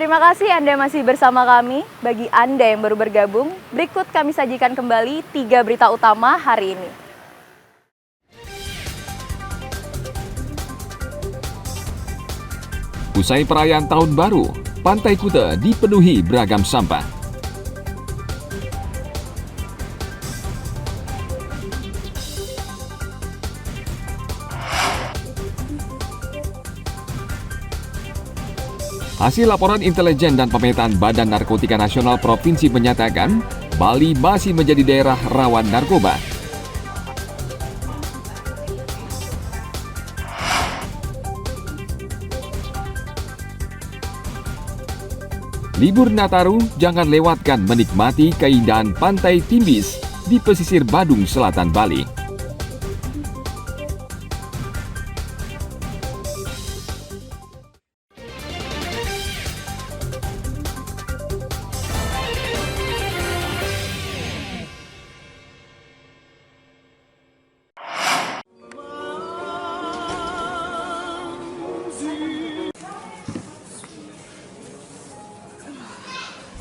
Terima kasih Anda masih bersama kami. Bagi Anda yang baru bergabung, berikut kami sajikan kembali 3 berita utama hari ini. Usai perayaan Tahun Baru, Pantai Kuta dipenuhi beragam sampah. Hasil laporan intelijen dan pemetaan Badan Narkotika Nasional Provinsi menyatakan, Bali masih menjadi daerah rawan narkoba. Libur Nataru, jangan lewatkan menikmati keindahan Pantai Timbis di pesisir Badung Selatan, Bali.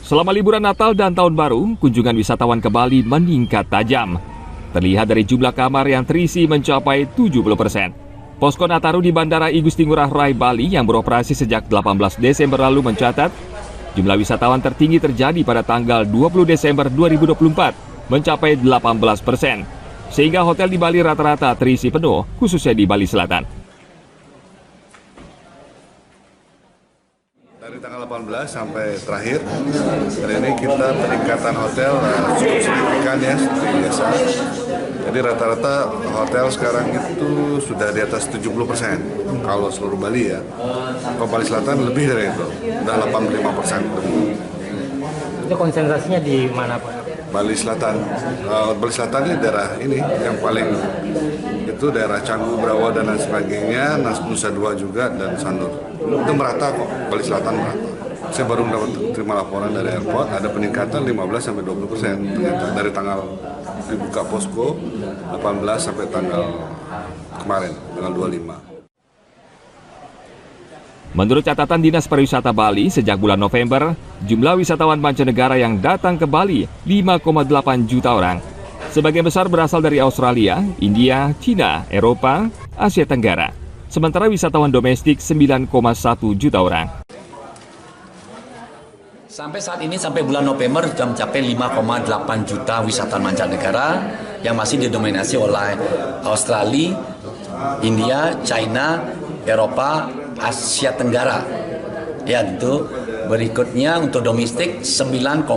Selama liburan Natal dan Tahun Baru, kunjungan wisatawan ke Bali meningkat tajam. Terlihat dari jumlah kamar yang terisi mencapai 70%. Posko Nataru di Bandara Igusti Ngurah Rai, Bali yang beroperasi sejak 18 Desember lalu mencatat, jumlah wisatawan tertinggi terjadi pada tanggal 20 Desember 2024, mencapai 18%. Sehingga hotel di Bali rata-rata terisi penuh, khususnya di Bali Selatan. Dari tanggal 18 sampai terakhir, hari ini kita peningkatan hotel cukup signifikan ya, seperti biasa. Jadi rata-rata hotel sekarang itu sudah di atas 70%, kalau seluruh Bali ya. Kalau Bali Selatan lebih dari itu, udah 85% lebih. Itu konsentrasinya di mana Pak? Bali Selatan. Bali Selatan ini daerah ini yang paling itu daerah Canggu, Brawa dan lain sebagainya, Nusa Dua juga dan Sanur. Itu merata kok, Bali Selatan merata. Saya baru terima laporan dari airport, ada peningkatan 15-20% ternyata dari tanggal dibuka posko 18 sampai tanggal kemarin, tanggal 25. Menurut catatan Dinas Pariwisata Bali, sejak bulan November, jumlah wisatawan mancanegara yang datang ke Bali 5,8 juta orang. Sebagian besar berasal dari Australia, India, Cina, Eropa, Asia Tenggara. Sementara wisatawan domestik 9,1 juta orang. Sampai saat ini, sampai bulan November, sudah mencapai 5,8 juta wisatawan mancanegara yang masih didominasi oleh Australia, India, China, Eropa, Asia Tenggara. Ya, tentu berikutnya untuk domestik 9,1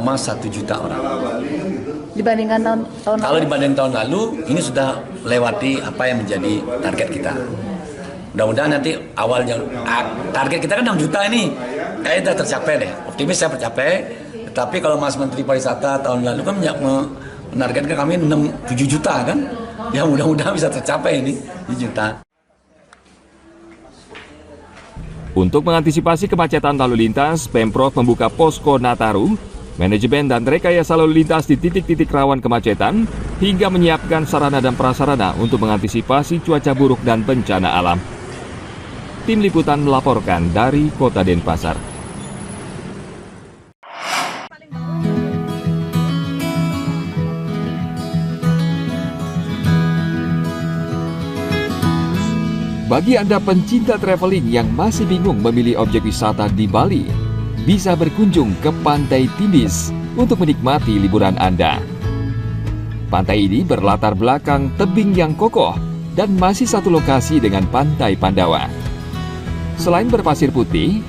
juta orang. Dibandingkan tahun lalu? Kalau dibanding tahun lalu, ini sudah melewati apa yang menjadi target kita. Mudah-mudahan nanti awalnya target kita kan 6 juta ini, kayaknya sudah tercapai deh. Optimis saya tercapai. Tapi kalau Mas Menteri Pariwisata tahun lalu kan menargetkan kami 7 juta kan, ya mudah-mudahan bisa tercapai ini 7 juta. Untuk mengantisipasi kemacetan lalu lintas, Pemprov membuka posko Nataru, manajemen dan rekayasa lalu lintas di titik-titik rawan kemacetan, hingga menyiapkan sarana dan prasarana untuk mengantisipasi cuaca buruk dan bencana alam. Tim Liputan melaporkan dari Kota Denpasar. Bagi Anda pencinta traveling yang masih bingung memilih objek wisata di Bali, bisa berkunjung ke Pantai Timbis untuk menikmati liburan Anda. Pantai ini berlatar belakang tebing yang kokoh dan masih satu lokasi dengan Pantai Pandawa. Selain berpasir putih,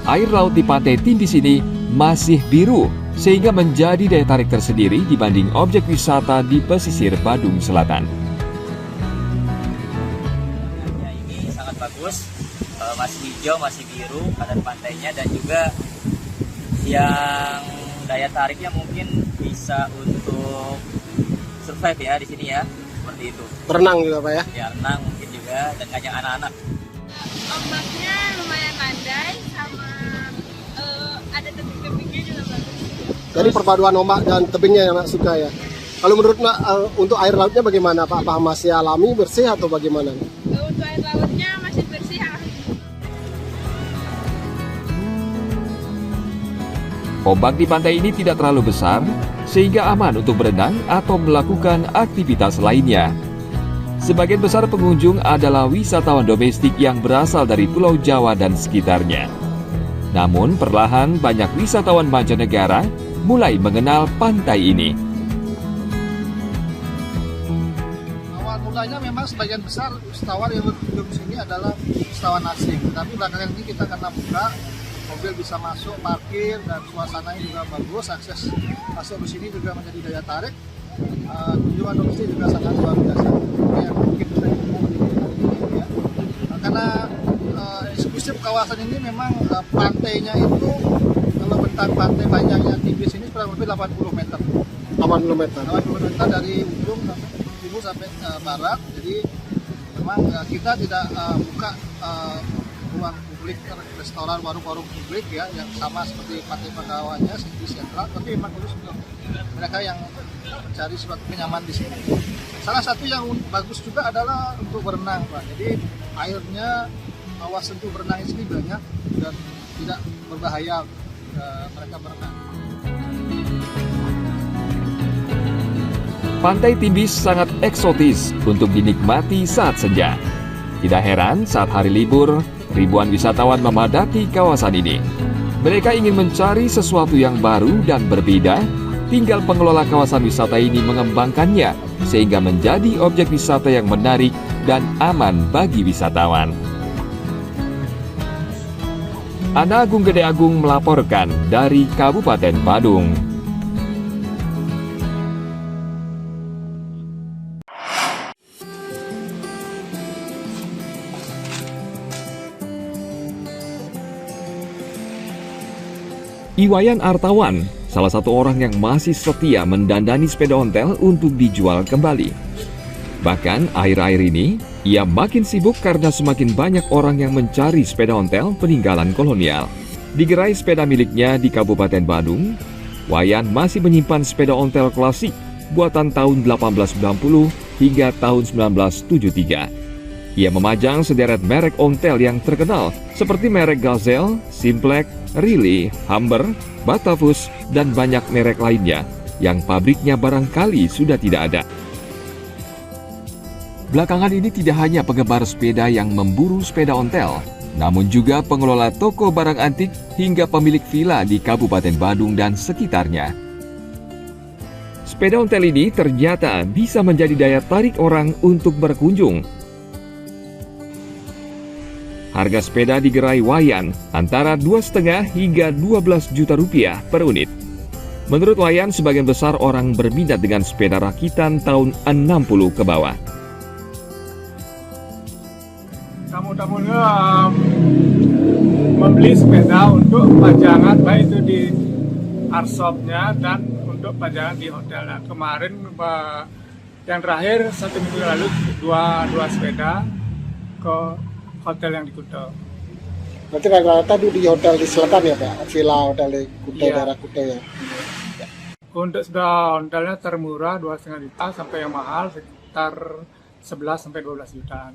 air laut di Pantai Timbis ini masih biru sehingga menjadi daya tarik tersendiri dibanding objek wisata di pesisir Badung Selatan. Bagus, masih hijau, masih biru keadaan pantainya, dan juga yang daya tariknya mungkin bisa untuk survive ya di sini ya, seperti itu. Berenang juga Pak ya? Ya, renang mungkin juga, dan ngajak anak-anak. Ombaknya lumayan landai, sama ada tebing-tebingnya juga bagus. Jadi perpaduan ombak dan tebingnya yang Mak suka ya? Kalau menurut Mak, untuk air lautnya bagaimana Pak? Apa masih alami, bersih atau bagaimana? Untuk air lautnya masih bersih. Ombak di pantai ini tidak terlalu besar, sehingga aman untuk berenang atau melakukan aktivitas lainnya. Sebagian besar pengunjung adalah wisatawan domestik yang berasal dari Pulau Jawa dan sekitarnya. Namun perlahan banyak wisatawan mancanegara mulai mengenal pantai ini. Awal mulanya memang sebagian besar wisatawan yang berkunjung sini adalah wisatawan asing. Tapi belakangan ini kita karena buka, mobil bisa masuk, parkir, dan suasananya juga bagus. Akses masuk ke sini juga menjadi daya tarik. Kunjungan domestik juga sangat luar biasa. Yang mungkin bisa ya. Karena eksklusif kawasan ini memang pantainya itu, kalau bentang pantai panjangnya Tibis ini kurang lebih 80 meter. 80 meter. 80 meter dari ujung sampai timur sampai barat. Jadi memang kita tidak buka ruang publik, restoran, warung-warung publik ya, yang sama seperti Pantai Pegawainya di sentral, tapi memang khusus untuk mereka yang mencari suatu kenyaman di sini. Salah satu yang bagus juga adalah untuk berenang, Pak. Jadi airnya, kawasan untuk berenang di sini banyak dan tidak berbahaya mereka berenang. Pantai Tibis sangat eksotis untuk dinikmati saat senja. Tidak heran saat hari libur, ribuan wisatawan memadati kawasan ini. Mereka ingin mencari sesuatu yang baru dan berbeda, tinggal pengelola kawasan wisata ini mengembangkannya sehingga menjadi objek wisata yang menarik dan aman bagi wisatawan. Ana Agung Gede Agung melaporkan dari Kabupaten Badung. Iwayan Artawan, salah satu orang yang masih setia mendandani sepeda ontel untuk dijual kembali. Bahkan akhir-akhir ini, ia makin sibuk karena semakin banyak orang yang mencari sepeda ontel peninggalan kolonial. Di gerai sepeda miliknya di Kabupaten Badung, Wayan masih menyimpan sepeda ontel klasik buatan tahun 1890 hingga tahun 1973. Ia memajang sederet merek ontel yang terkenal seperti merek Gazelle, Simplex, Riley, Humber, Batavus, dan banyak merek lainnya yang pabriknya barangkali sudah tidak ada. Belakangan ini tidak hanya penggemar sepeda yang memburu sepeda ontel, namun juga pengelola toko barang antik hingga pemilik villa di Kabupaten Badung dan sekitarnya. Sepeda ontel ini ternyata bisa menjadi daya tarik orang untuk berkunjung. Harga sepeda di gerai Wayan antara 2,5 hingga 12 juta rupiah per unit. Menurut Wayan, sebagian besar orang berminat dengan sepeda rakitan tahun 60 ke bawah. Tamu-tamunya membeli sepeda untuk pajangan, baik itu di arshopnya dan untuk pajangan di hotel. Nah, kemarin yang terakhir 1 minggu lalu dua sepeda ke hotel yang di Kuta. Berarti rata-rata di hotel di selatan ya Pak? Villa hotel di Kuta, Iya. daerah Kuta ya? Untuk sudah hotelnya termurah 2,5 juta sampai yang mahal sekitar 11 sampai 12 jutaan.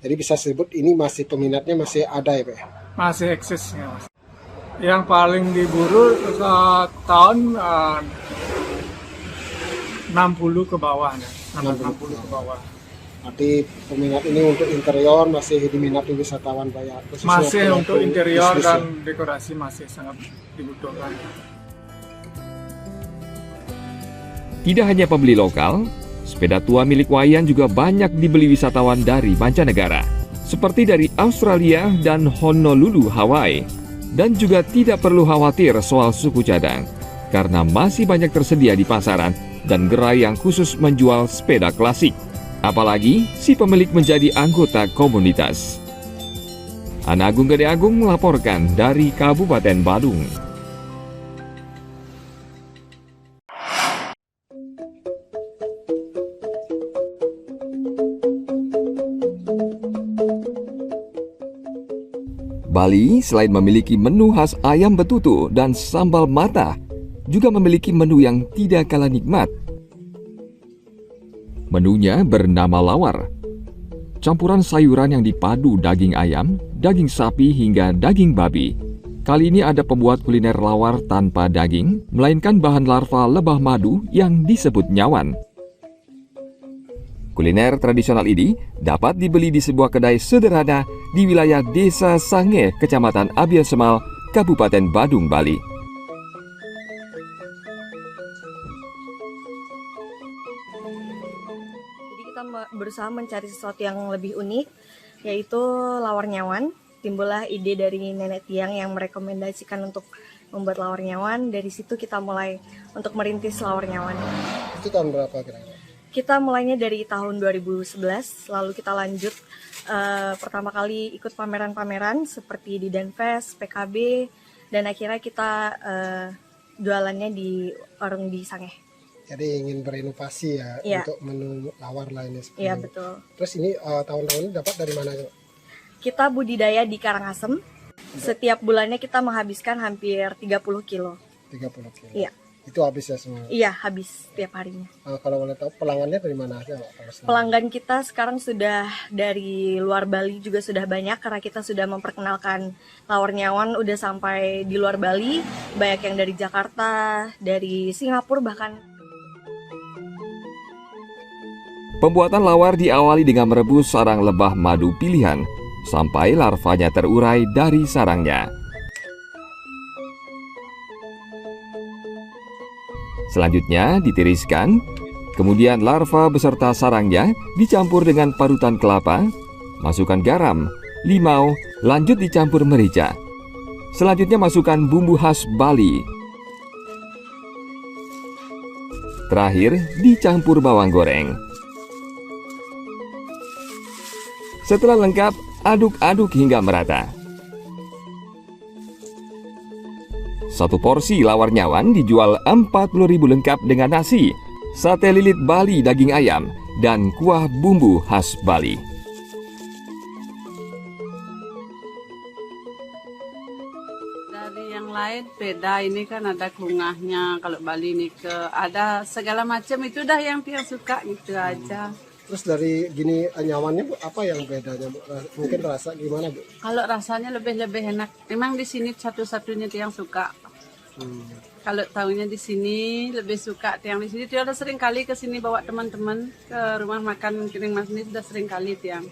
Jadi bisa sebut ini masih peminatnya masih ada ya Pak? Masih eksisnya, Mas. Yang paling diburu tahun 60 ke bawah ya. 60 ke bawah. Berarti peminat ini untuk interior masih diminati wisatawan banyak. Masih untuk interior dan dekorasi masih sangat dibutuhkan. Tidak hanya pembeli lokal, sepeda tua milik Wayan juga banyak dibeli wisatawan dari mancanegara, seperti dari Australia dan Honolulu, Hawaii. Dan juga tidak perlu khawatir soal suku cadang, karena masih banyak tersedia di pasaran dan gerai yang khusus menjual sepeda klasik. Apalagi si pemilik menjadi anggota komunitas. Ana Agung Gede Agung melaporkan dari Kabupaten Badung. Bali selain memiliki menu khas ayam betutu dan sambal mata, juga memiliki menu yang tidak kalah nikmat. Menunya bernama lawar, campuran sayuran yang dipadu daging ayam, daging sapi hingga daging babi. Kali ini ada pembuat kuliner lawar tanpa daging, melainkan bahan larva lebah madu yang disebut nyawan. Kuliner tradisional ini dapat dibeli di sebuah kedai sederhana di wilayah Desa Sange, Kecamatan Abiel Semal, Kabupaten Badung, Bali. Jadi kita berusaha mencari sesuatu yang lebih unik, yaitu lawar nyawan. Timbullah ide dari nenek tiang yang merekomendasikan untuk membuat lawar nyawan. Dari situ kita mulai untuk merintis lawar nyawan. Itu tahun berapa kira-kira? Kita mulainya dari tahun 2011, lalu kita lanjut pertama kali ikut pameran-pameran seperti di Denfest, PKB, dan akhirnya kita jualannya di warung di Sange. Jadi ingin berinovasi ya, untuk menu lawar lainnya seperti Iya, ini. betul. Terus ini tahun-tahun ini dapat dari mana? Kita budidaya di Karangasem. Setiap bulannya kita menghabiskan hampir 30 kilo. 30 kilo? Iya. Itu habis ya semua? Iya, habis setiap harinya. Kalau boleh tahu pelanggannya dari mana aja, Pak? Pelanggan kita sekarang sudah dari luar Bali juga sudah banyak, karena kita sudah memperkenalkan lawar nyawan udah sampai di luar Bali. Banyak yang dari Jakarta, dari Singapura bahkan. Pembuatan lawar diawali dengan merebus sarang lebah madu pilihan sampai larvanya terurai dari sarangnya. Selanjutnya ditiriskan, kemudian larva beserta sarangnya dicampur dengan parutan kelapa, masukkan garam, limau, lanjut dicampur merica. Selanjutnya masukkan bumbu khas Bali. Terakhir dicampur bawang goreng. Setelah lengkap, aduk-aduk hingga merata. Satu porsi lawar nyawan dijual 40.000 lengkap dengan nasi, sate lilit Bali daging ayam, dan kuah bumbu khas Bali. Dari yang lain beda, ini kan ada kungahnya, kalau Bali ini ada segala macam, itu dah yang tiang suka gitu aja. Terus dari gini nyawannya Bu, apa yang bedanya Bu? Mungkin rasa gimana Bu? Kalau rasanya lebih enak. Memang di sini satu-satunya tiang suka. Kalau tahunya di sini lebih suka tiang di sini. Dia udah sering kali ke sini bawa teman-teman ke rumah makan Kiring Mas ini, sudah sering kali tiang.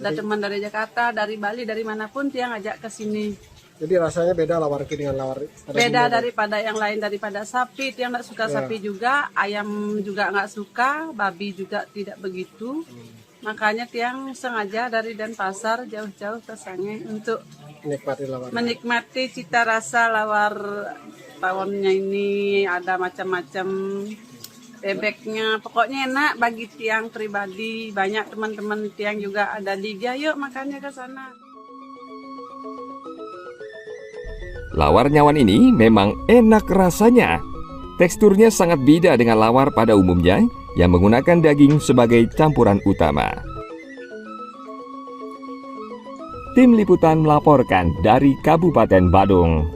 Ada teman dari Jakarta, dari Bali, dari manapun tiang ajak ke sini. Jadi rasanya beda lawar ini dengan lawar beda daripada yang lain, daripada sapi. Tiang nggak suka sapi juga, ayam juga nggak suka, babi juga tidak begitu. Makanya tiang sengaja dari Denpasar jauh-jauh ke Sange untuk menikmati cita rasa lawar tawonnya ini. Ada macam-macam bebeknya, pokoknya enak bagi tiang pribadi. Banyak teman-teman tiang juga ada liga, yuk makannya ke sana. Lawar nyawan ini memang enak rasanya. Teksturnya sangat beda dengan lawar pada umumnya yang menggunakan daging sebagai campuran utama. Tim Liputan melaporkan dari Kabupaten Badung.